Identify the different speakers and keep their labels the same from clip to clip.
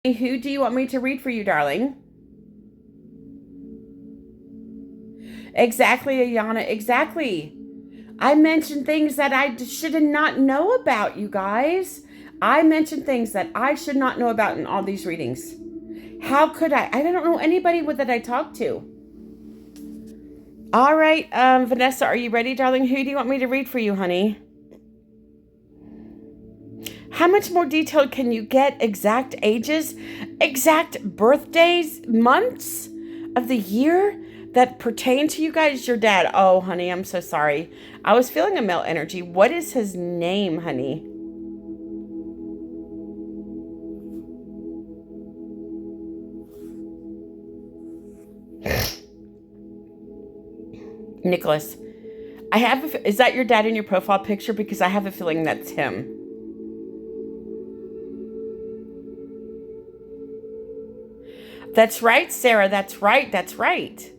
Speaker 1: Who do you want me to read for you, darling? Exactly, Ayana, exactly. I mentioned things that I should not know about, you guys. I mentioned things that I should not know about in all these readings. How could I? I don't know anybody that I talked to. All right, Vanessa, are you ready, darling? Who do you want me to read for you, honey? How much more detailed can you get? Exact ages, exact birthdays, months of the year that pertain to you guys? Your dad. Oh, honey, I'm so sorry. I was feeling a male energy. What is his name, honey? Nicholas. Is that your dad in your profile picture? Because I have a feeling that's him. That's right, Sarah. That's right. That's right.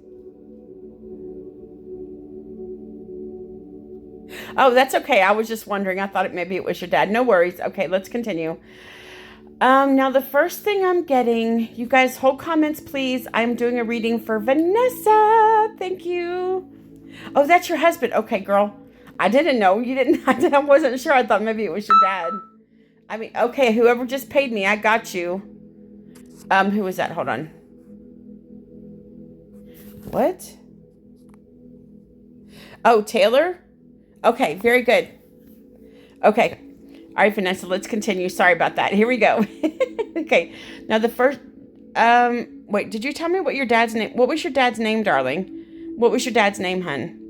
Speaker 1: Oh, that's okay. I was just wondering. I thought maybe it was your dad. No worries. Okay, let's continue. Now the first thing I'm getting, you guys hold comments, please. I'm doing a reading for Vanessa. Thank you. Oh, that's your husband. Okay, girl. I didn't know. You didn't. I wasn't sure. I thought maybe it was your dad. I mean, okay, whoever just paid me, I got you. Who was that? Hold on. What? Oh, Taylor? Okay, very good. Okay. All right, Vanessa, let's continue. Sorry about that. Here we go. Okay. Now the first wait, did you tell me what your dad's name? What was your dad's name, darling? What was your dad's name, hun?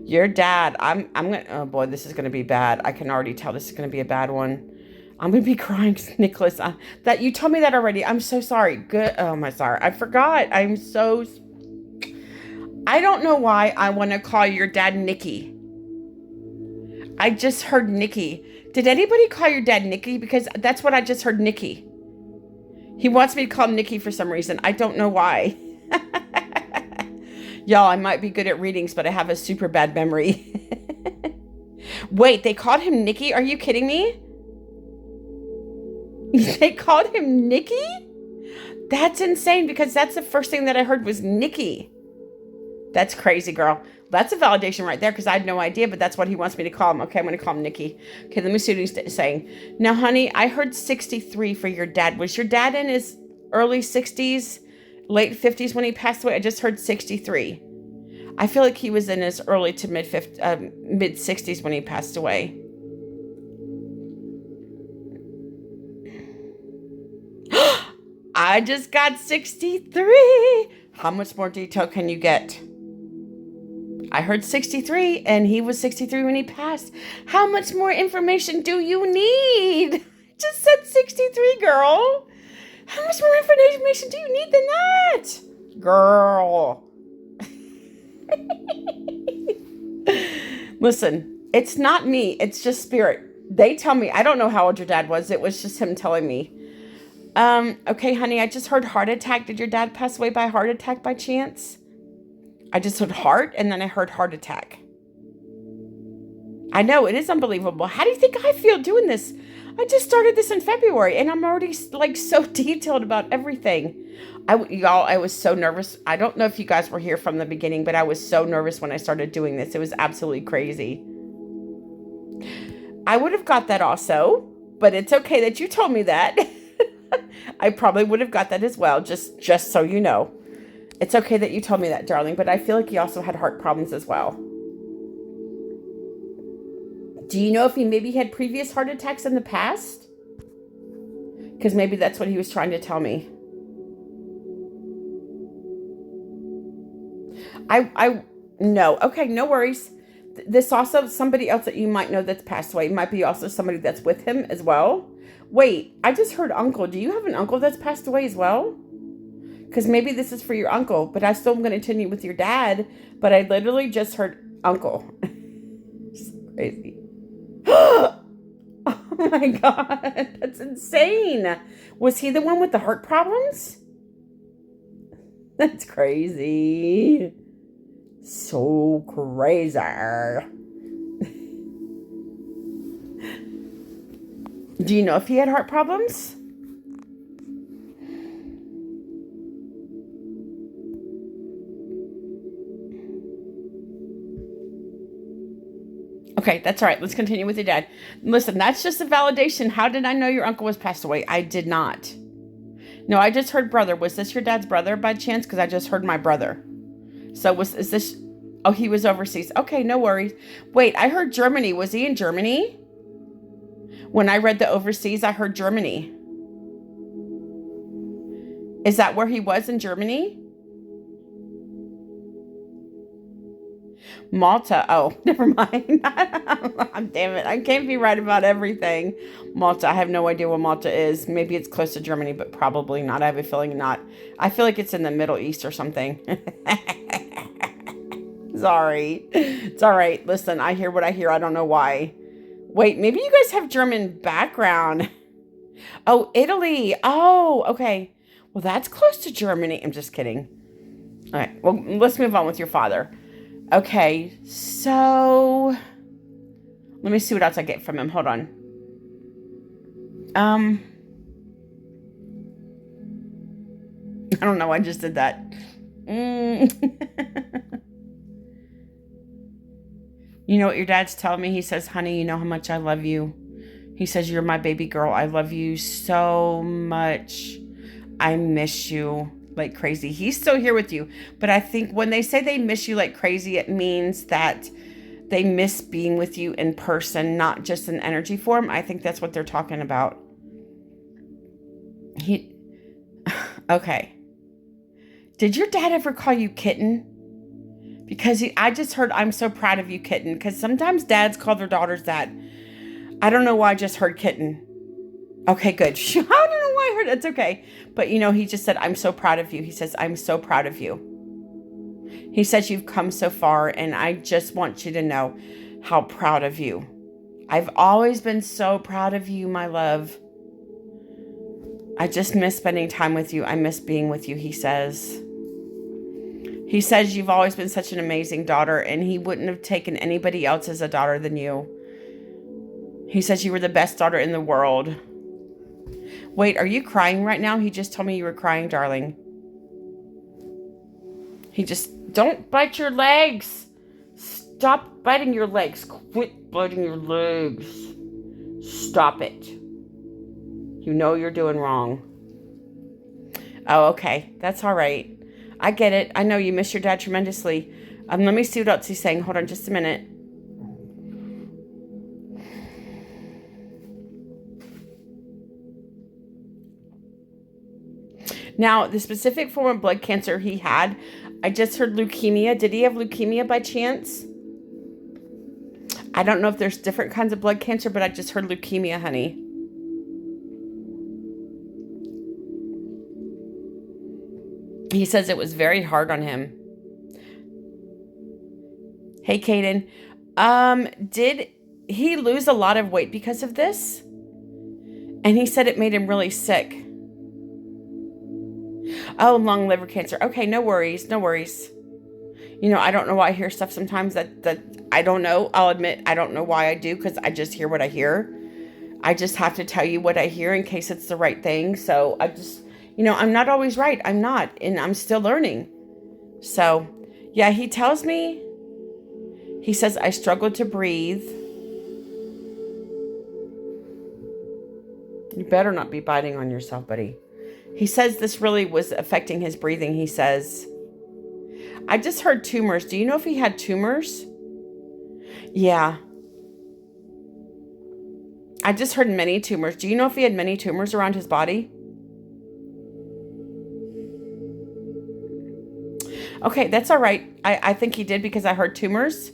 Speaker 1: Your dad. I'm gonna, oh boy, this is gonna be bad. I can already tell this is gonna be a bad one. I'm gonna be crying, Nicholas. That you told me that already. I'm so sorry. Good. Oh my sorry. I forgot. I don't know why I want to call your dad Nicky. I just heard Nicky. Did anybody call your dad Nicky? Because that's what I just heard, Nicky. He wants me to call him Nicky for some reason. I don't know why. Y'all, I might be good at readings, but I have a super bad memory. Wait, they called him Nicky? Are you kidding me? They called him Nicky? That's insane because that's the first thing that I heard was Nicky. That's crazy, girl. That's a validation right there because I had no idea, but that's what he wants me to call him. Okay, I'm going to call him Nicky. Okay, let me see what he's saying. Now, honey, I heard 63 for your dad. Was your dad in his early 60s, late 50s when he passed away? I just heard 63. I feel like he was in his early to mid 60s when he passed away. I just got 63. How much more detail can you get? I heard 63 and he was 63 when he passed. How much more information do you need? I just said 63, girl. How much more information do you need than that? Girl. Listen, it's not me. It's just spirit. They tell me. I don't know how old your dad was. It was just him telling me. Okay, honey, I just heard heart attack. Did your dad pass away by heart attack by chance? I just heard heart and then I heard heart attack. I know, it is unbelievable. How do you think I feel doing this? I just started this in February and I'm already like so detailed about everything. Y'all, I was so nervous. I don't know if you guys were here from the beginning, but I was so nervous when I started doing this. It was absolutely crazy. I would have got that also, but it's okay that you told me that. I probably would have got that as well, just so you know. It's okay that you told me that, darling, but I feel like he also had heart problems as well. Do you know if he maybe had previous heart attacks in the past? Because maybe that's what he was trying to tell me. No. Okay, no worries. This also somebody else that you might know that's passed away. It might be also somebody that's with him as well. Wait, I just heard uncle. Do you have an uncle that's passed away as well? Because maybe this is for your uncle, but I still am going to continue with your dad. But I literally just heard uncle. It's crazy. Oh my God, that's insane. Was he the one with the heart problems? That's crazy. So crazy. Do you know if he had heart problems? Okay, that's all right. Let's continue with your dad. Listen, that's just a validation. How did I know your uncle was passed away? I did not. No, I just heard brother. Was this your dad's brother by chance? Because I just heard my brother. So is this? Oh, he was overseas. Okay, no worries. Wait, I heard Germany. Was he in Germany? When I read the overseas, I heard Germany. Is that where he was in Germany? Malta. Oh, never mind. Damn it. I can't be right about everything. Malta. I have no idea what Malta is. Maybe it's close to Germany, but probably not. I have a feeling not. I feel like it's in the Middle East or something. Sorry. It's all right. Listen, I hear what I hear. I don't know why. Wait, maybe you guys have German background. Oh, Italy. Oh, okay. Well, that's close to Germany. I'm just kidding. All right. Well, let's move on with your father. Okay. So let me see what else I get from him. Hold on. I don't know. I just did that. You know what your dad's telling me? He says, honey, you know how much I love you. He says, you're my baby girl. I love you so much. I miss you like crazy. He's still here with you. But I think when they say they miss you like crazy, it means that they miss being with you in person, not just in energy form. I think that's what they're talking about. Okay. Did your dad ever call you kitten? Because I just heard, I'm so proud of you, kitten. Because sometimes dads call their daughters that. I don't know why I just heard kitten. Okay, good. I don't know why I heard it. It's okay. But, he just said, I'm so proud of you. He says, I'm so proud of you. He says, you've come so far, and I just want you to know how proud of you. I've always been so proud of you, my love. I just miss spending time with you. I miss being with you, he says. He says you've always been such an amazing daughter, and he wouldn't have taken anybody else as a daughter than you. He says you were the best daughter in the world. Wait, are you crying right now? He just told me you were crying, darling. Don't bite your legs. Stop biting your legs. Quit biting your legs. Stop it. You know you're doing wrong. Oh, okay. That's all right. I get it. I know you miss your dad tremendously. Let me see what else he's saying. Hold on just a minute. Now, the specific form of blood cancer he had, I just heard leukemia. Did he have leukemia by chance? I don't know if there's different kinds of blood cancer, but I just heard leukemia, honey. He says it was very hard on him. Hey, Kaden. Did he lose a lot of weight because of this? And he said it made him really sick. Oh, lung, liver cancer. Okay, no worries. No worries. I don't know why I hear stuff sometimes that I don't know. I'll admit I don't know why I do, because I just hear what I hear. I just have to tell you what I hear in case it's the right thing. So I just, I'm not always right. I'm not. And I'm still learning. So, yeah, he tells me, he says, I struggle to breathe. You better not be biting on yourself, buddy. He says this really was affecting his breathing, he says. I just heard tumors. Do you know if he had tumors? Yeah. I just heard many tumors. Do you know if he had many tumors around his body? Okay, that's all right. I think he did because I heard tumors.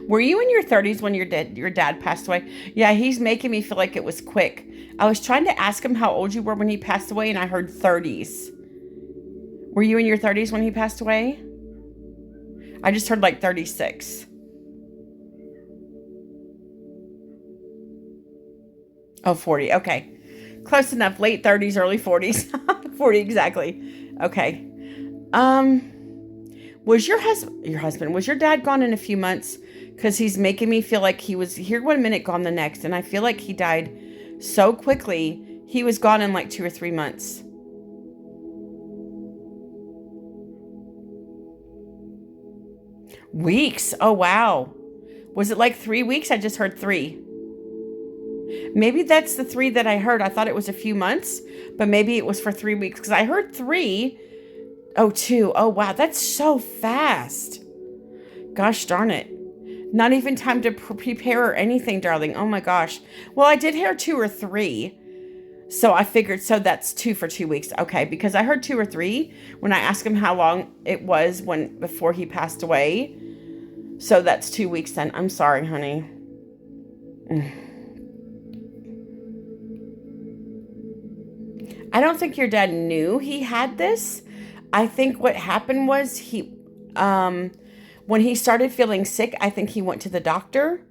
Speaker 1: Were you in your 30s when your dad passed away? Yeah, he's making me feel like it was quick. I was trying to ask him how old you were when he passed away, and I heard 30s. Were you in your 30s when he passed away? I just heard like 36. Oh, 40. Okay. Close enough. Late 30s, early 40s. 40 exactly. Okay. Was was your dad gone in a few months? Because he's making me feel like he was here 1 minute, gone the next. And I feel like he died so quickly. He was gone in like 2 or 3 months. Weeks. Oh, wow. Was it like 3 weeks? I just heard 3. Maybe that's the 3 that I heard. I thought it was a few months, but maybe it was for 3 weeks because I heard 3. Oh, 2. Oh, wow. That's so fast. Gosh darn it. Not even time to prepare or anything, darling. Oh my gosh. Well, I did hear 2 or 3. So I figured, so that's 2 for 2 weeks. Okay, because I heard 2 or 3 when I asked him how long it was before he passed away. So that's 2 weeks then. I'm sorry, honey. I don't think your dad knew he had this. I think what happened was when he started feeling sick, I think he went to the doctor,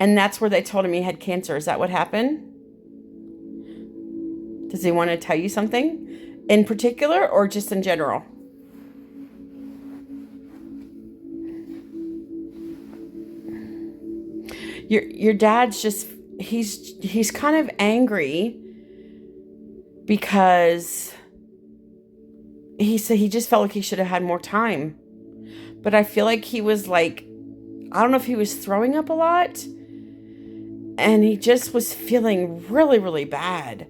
Speaker 1: and that's where they told him he had cancer. Is that what happened? Does he want to tell you something in particular or just in general? Your dad's just, he's kind of angry because he said he just felt like he should have had more time. But I feel like he was like, I don't know if he was throwing up a lot, and he just was feeling really, really bad.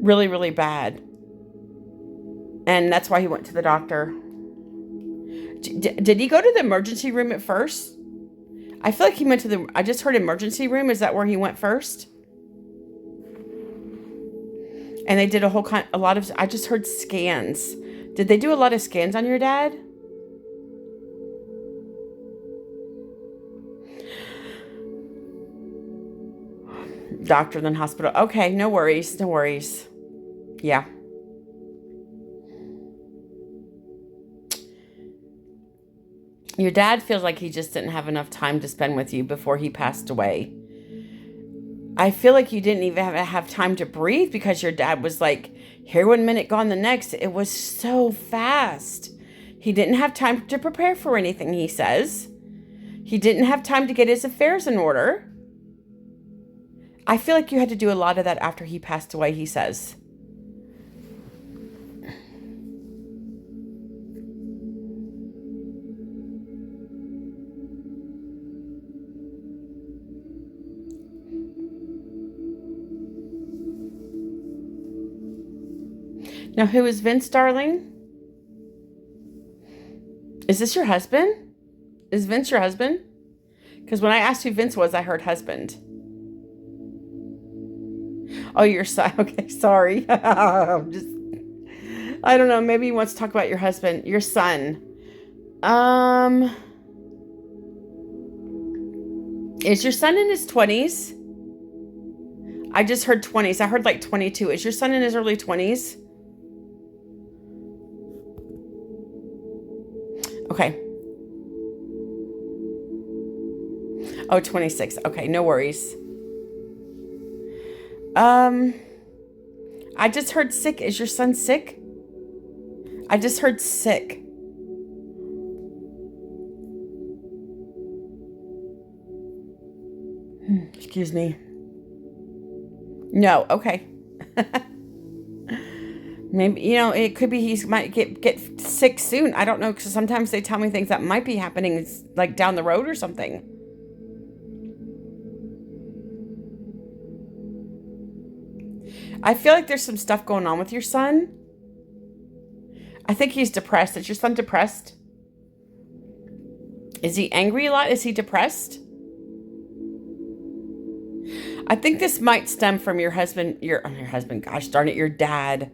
Speaker 1: Really, really bad. And that's why he went to the doctor. Did he go to the emergency room at first? I feel like he went to I just heard emergency room. Is that where he went first? And they did I just heard scans. Did they do a lot of scans on your dad? Doctor, then hospital. Okay, no worries, no worries. Yeah. Your dad feels like he just didn't have enough time to spend with you before he passed away. I feel like you didn't even have time to breathe because your dad was like, here 1 minute, gone the next. It was so fast. He didn't have time to prepare for anything, he says. He didn't have time to get his affairs in order. I feel like you had to do a lot of that after he passed away, he says. Now, who is Vince, darling? Is this your husband? Is Vince your husband? Because when I asked who Vince was, I heard husband. Oh, your son. Okay, sorry. I don't know. Maybe he wants to talk about your husband, your son. Is your son in his 20s? I just heard 20s. I heard like 22. Is your son in his early 20s? Okay. Oh, 26. Okay, no worries. I just heard sick. Is your son sick? I just heard sick. Excuse me. No, okay. Maybe, it could be he might get sick soon. I don't know, because sometimes they tell me things that might be happening like down the road or something. I feel like there's some stuff going on with your son. I think he's depressed. Is your son depressed? Is he angry a lot? Is he depressed? I think this might stem from your husband, gosh darn it, your dad.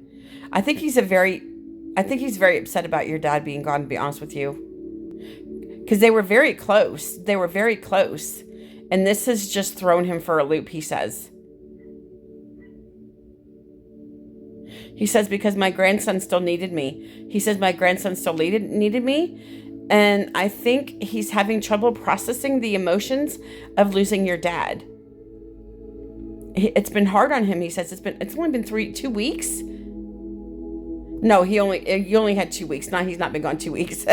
Speaker 1: I think he's very upset about your dad being gone, to be honest with you. Because they were very close. And this has just thrown him for a loop, he says. He says, because my grandson still needed me. He says, my grandson still needed me. And I think he's having trouble processing the emotions of losing your dad. It's been hard on him, he says. It's only been 2 weeks. No, you only had 2 weeks. No, he's not been gone 2 weeks.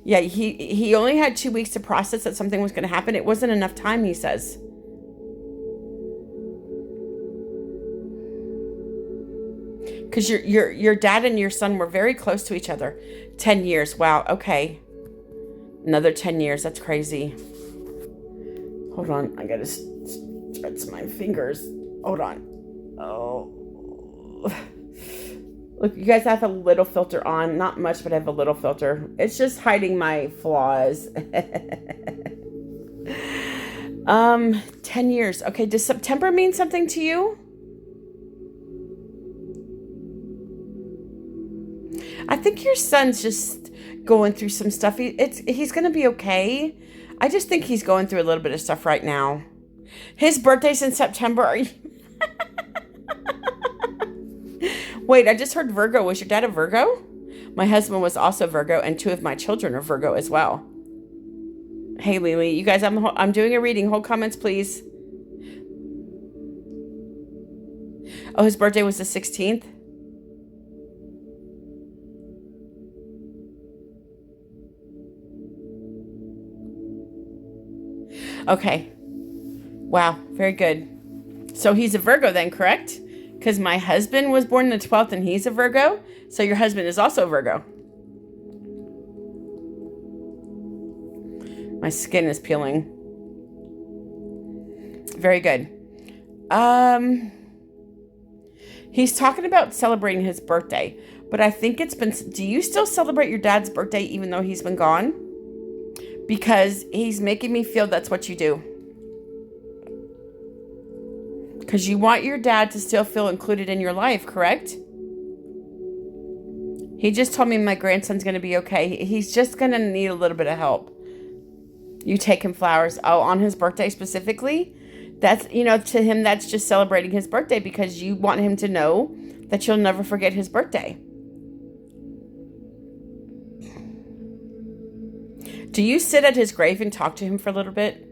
Speaker 1: Yeah, he only had 2 weeks to process that something was going to happen. It wasn't enough time, he says. Because your dad and your son were very close to each other. 10 years. Wow. Okay. Another 10 years. That's crazy. Hold on. I got to stretch my fingers. Hold on. Oh. Look, you guys, I have a little filter on. Not much, but I have a little filter. It's just hiding my flaws. 10 years. Okay, does September mean something to you? I think your son's just going through some stuff. He's going to be okay. I just think he's going through a little bit of stuff right now. His birthday's in September. Are you... Wait, I just heard Virgo. Was your dad a Virgo? My husband was also Virgo, and 2 of my children are Virgo as well. Hey, Lily, you guys, I'm doing a reading. Hold comments, please. Oh, his birthday was the 16th? Okay. Wow, very good. So he's a Virgo then, correct? Because my husband was born the 12th and he's a Virgo. So your husband is also a Virgo. My skin is peeling. Very good. He's talking about celebrating his birthday. But I think it's been... Do you still celebrate your dad's birthday even though he's been gone? Because he's making me feel that's what you do. Because you want your dad to still feel included in your life, correct? He just told me my grandson's going to be okay. He's just going to need a little bit of help. You take him flowers. Oh, on his birthday specifically? That's, to him, that's just celebrating his birthday because you want him to know that you'll never forget his birthday. Do you sit at his grave and talk to him for a little bit?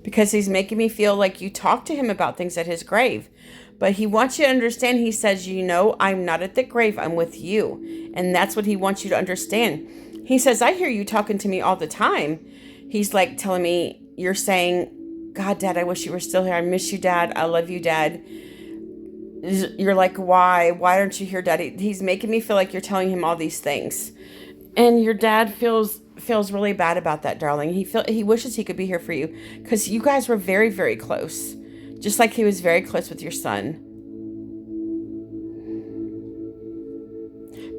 Speaker 1: Because he's making me feel like you talk to him about things at his grave. But he wants you to understand, he says, I'm not at the grave, I'm with you. And that's what he wants you to understand. He says, I hear you talking to me all the time. He's like telling me, you're saying, God, Dad, I wish you were still here. I miss you, Dad. I love you, Dad. You're like, why? Why aren't you here, Daddy? He's making me feel like you're telling him all these things. And your dad feels really bad about that, darling. He wishes he could be here for you because you guys were very, very close. Just like he was very close with your son.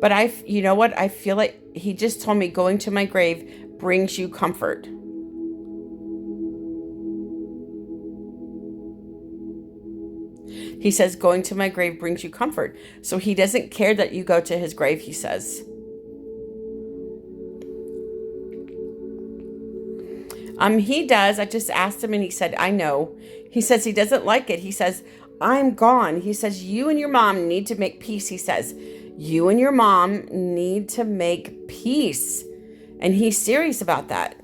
Speaker 1: But you know what? I feel like he just told me going to my grave brings you comfort. He says going to my grave brings you comfort. So he doesn't care that you go to his grave, he says. He does. I just asked him and he said, I know. He says he doesn't like it. He says, I'm gone. He says, you and your mom need to make peace. He says, you and your mom need to make peace. And he's serious about that.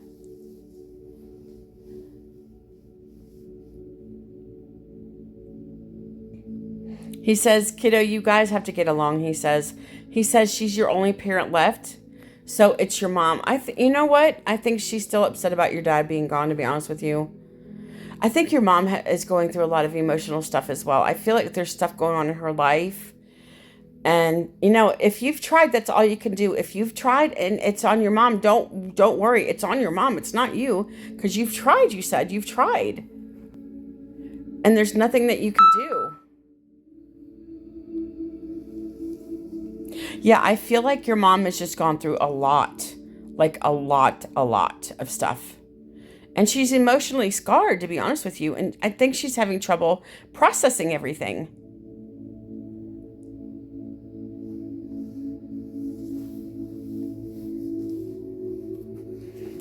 Speaker 1: He says, kiddo, you guys have to get along, he says. He says she's your only parent left. So it's your mom. You know what? I think she's still upset about your dad being gone, to be honest with you. I think your mom is going through a lot of emotional stuff as well. I feel like there's stuff going on in her life. And, if you've tried, that's all you can do. If you've tried and it's on your mom, don't worry. It's on your mom. It's not you. Because you've tried, you said. You've tried. And there's nothing that you can do. Yeah, I feel like your mom has just gone through a lot. Like a lot of stuff. And she's emotionally scarred, to be honest with you. And I think she's having trouble processing everything.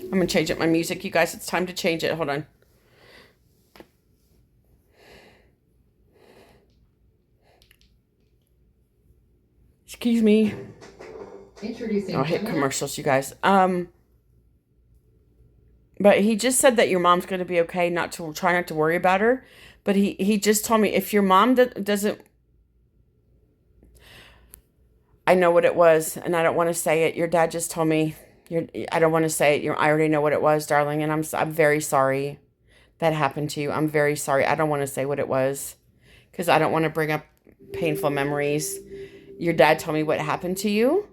Speaker 1: I'm going to change up my music, you guys. It's time to change it. Hold on. Excuse me.
Speaker 2: Introducing.
Speaker 1: I'll hit commercials, you guys. But he just said that your mom's going to be okay. Try not to worry about her. But he just told me if your mom doesn't, I know what it was, and I don't want to say it. Your dad just told me. I don't want to say it. I already know what it was, darling, and I'm very sorry that happened to you. I'm very sorry. I don't want to say what it was because I don't want to bring up painful memories. Your dad told me what happened to you.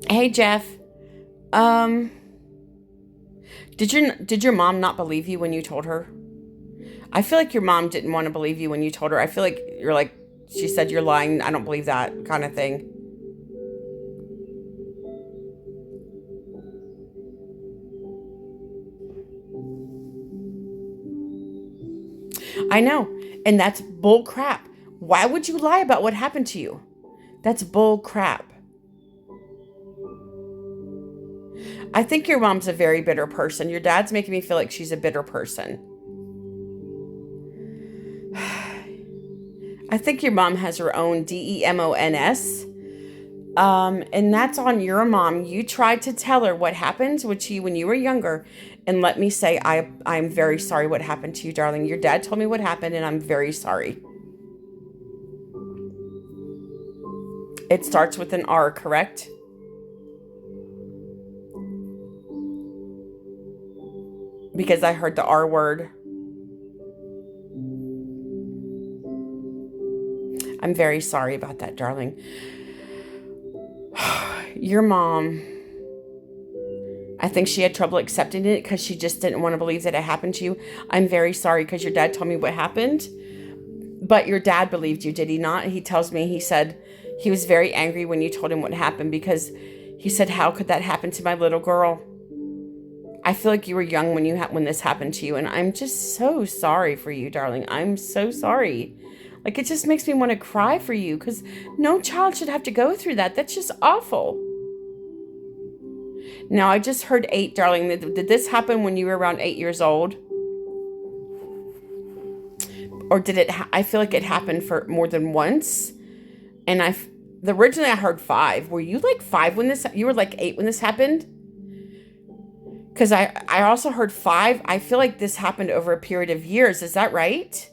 Speaker 1: Hey, Jeff. Um, did your mom not believe you when you told her? I feel like your mom didn't want to believe you when you told her. I feel like you're like, she said you're lying. I don't believe that kind of thing. I know. And that's bull crap. Why would you lie about what happened to you? That's bull crap. I think your mom's a very bitter person. Your dad's making me feel like she's a bitter person. I think your mom has her own DEMONS. And that's on your mom. You tried to tell her what happened to you when you were younger. And let me say, I'm very sorry what happened to you, darling. Your dad told me what happened, and I'm very sorry. It starts with an R, correct? Because I heard the R word. I'm very sorry about that, darling. Your mom, I think she had trouble accepting it because she just didn't want to believe that it happened to you. I'm very sorry because your dad told me what happened. But your dad believed you, did he not? He tells me, he said he was very angry when you told him what happened because he said, how could that happen to my little girl? I feel like you were young when this happened to you, and I'm just so sorry for you, darling. I'm so sorry. Like, it just makes me want to cry for you because no child should have to go through that. That's just awful. Now, I just heard 8, darling. Did this happen when you were around 8 years old? Or did it, I feel like it happened for more than once. And originally I heard 5. Were you like 5 when you were like 8 when this happened? Because I also heard 5. I feel like this happened over a period of years. Is that right?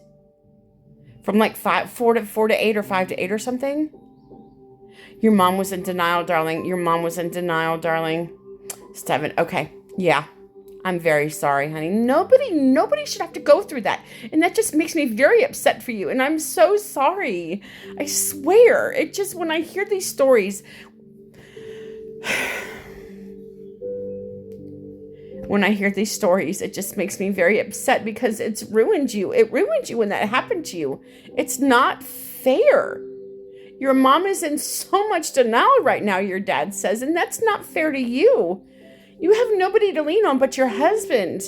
Speaker 1: From like 4 to 8 or 5 to 8 or something? Your mom was in denial, darling. Your mom was in denial, darling. 7. Okay. Yeah. I'm very sorry, honey. Nobody should have to go through that. And that just makes me very upset for you. And I'm so sorry. I swear. It just, when I hear these stories, it just makes me very upset because it's ruined you. It ruined you when that happened to you. It's not fair. Your mom is in so much denial right now, your dad says, and that's not fair to you. You have nobody to lean on but your husband.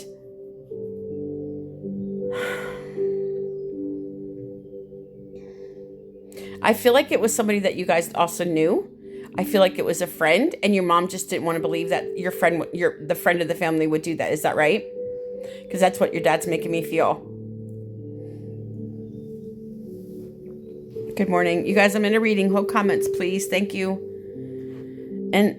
Speaker 1: I feel like it was somebody that you guys also knew. I feel like it was a friend, and your mom just didn't want to believe that the friend of the family would do that. Is that right? Because that's what your dad's making me feel. Good morning. You guys, I'm in a reading. Hold comments, please. Thank you. And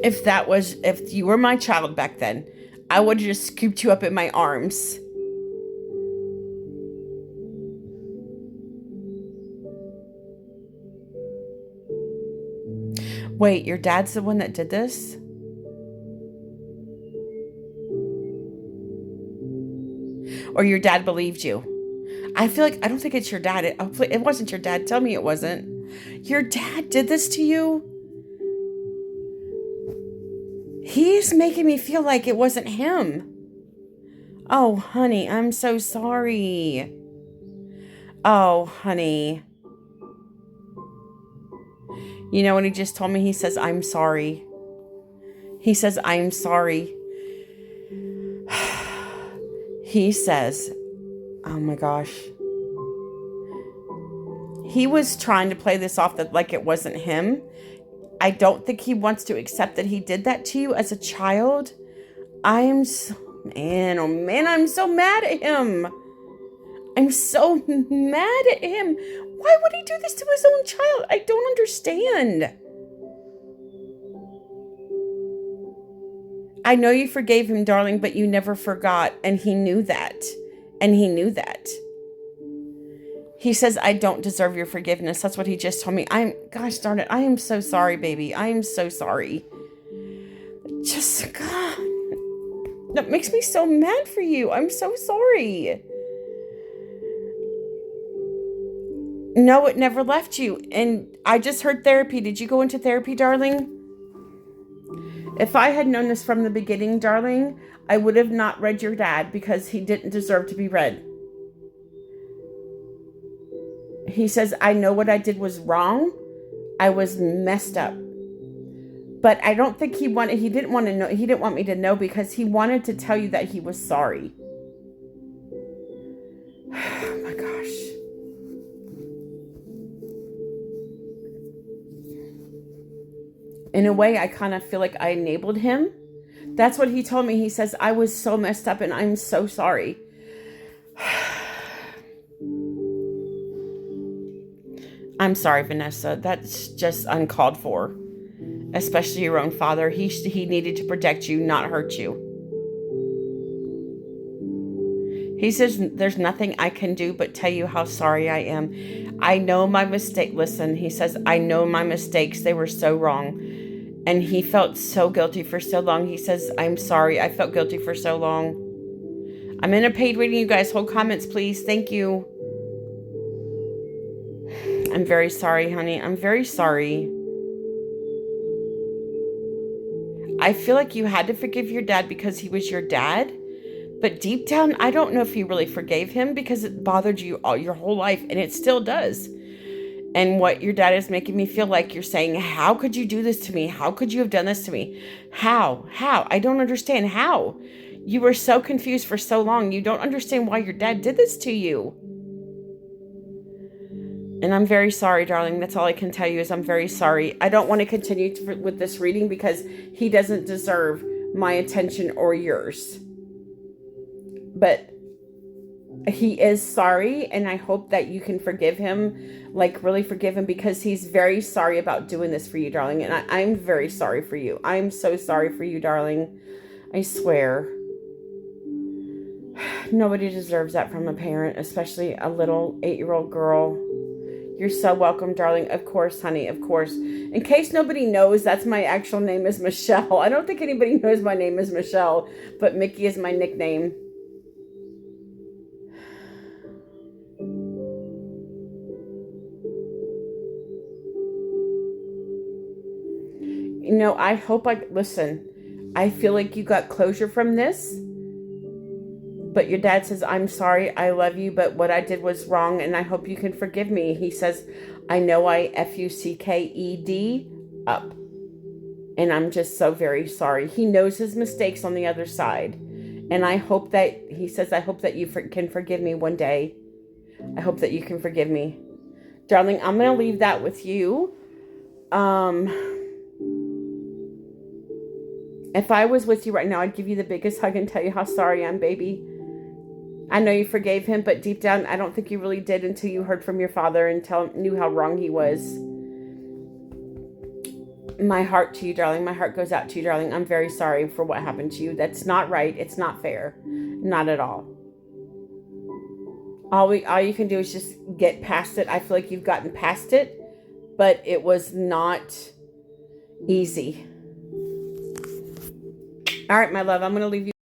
Speaker 1: if you were my child back then, I would have just scooped you up in my arms. Wait, your dad's the one that did this? Or your dad believed you? I don't think it's your dad. It wasn't your dad. Tell me it wasn't. Your dad did this to you? He's making me feel like it wasn't him. Oh, honey, I'm so sorry. Oh, honey. You know what he just told me? He says, I'm sorry. He says, I'm sorry. He says, oh my gosh. He was trying to play this off like it wasn't him. I don't think he wants to accept that he did that to you as a child. I'm so mad at him. I'm so mad at him. Why would he do this to his own child? I don't understand. I know you forgave him, darling, but you never forgot. And he knew that. And he knew that. He says, I don't deserve your forgiveness. That's what he just told me. Gosh darn it. I am so sorry, baby. I am so sorry. Just, God. That makes me so mad for you. I'm so sorry. No, it never left you. And I just heard therapy. Did you go into therapy, darling? If I had known this from the beginning, darling, I would have not read your dad because he didn't deserve to be read. He says, I know what I did was wrong. I was messed up. But I don't think he didn't want to know. He didn't want me to know because he wanted to tell you that he was sorry. Oh my gosh. In a way, I kind of feel like I enabled him. That's what he told me. He says, I was so messed up and I'm so sorry. I'm sorry, Vanessa. That's just uncalled for. Especially your own father. He needed to protect you, not hurt you. He says, there's nothing I can do but tell you how sorry I am. I know my mistake. Listen, he says, I know my mistakes. They were so wrong. And he felt so guilty for so long. He says, I'm sorry. I felt guilty for so long. I'm in a paid reading, you guys. Hold comments, please. Thank you. I'm very sorry, honey. I'm very sorry. I feel like you had to forgive your dad because he was your dad. But deep down, I don't know if you really forgave him because it bothered you all your whole life. And it still does. And what your dad is making me feel like, you're saying, how could you do this to me? How could you have done this to me? How? I don't understand. How? You were so confused for so long. You don't understand why your dad did this to you. And I'm very sorry, darling. That's all I can tell you is I'm very sorry. I don't want to continue with this reading because he doesn't deserve my attention or yours. But he is sorry, and I hope that you can forgive him, like really forgive him, because he's very sorry about doing this for you, darling. And I'm very sorry for you. I'm so sorry for you, darling. I swear. Nobody deserves that from a parent, especially a little 8-year-old girl. You're so welcome, darling. Of course, honey, of course. In case nobody knows, that's my actual name is Michelle. I don't think anybody knows my name is Michelle, but Mickey is my nickname. You know, I hope listen, I feel like you got closure from this. But your dad says, I'm sorry, I love you, but what I did was wrong, and I hope you can forgive me. He says, I know I fucked up. And I'm just so very sorry. He knows his mistakes on the other side. And I hope that, he says, I hope that you can forgive me one day. I hope that you can forgive me. Darling, I'm going to leave that with you. If I was with you right now, I'd give you the biggest hug and tell you how sorry I am, baby. I know you forgave him, but deep down, I don't think you really did until you heard from your father and knew how wrong he was. My heart to you, darling. My heart goes out to you, darling. I'm very sorry for what happened to you. That's not right. It's not fair. Not at all. All you can do is just get past it. I feel like you've gotten past it, but it was not easy. All right, my love, I'm going to leave you.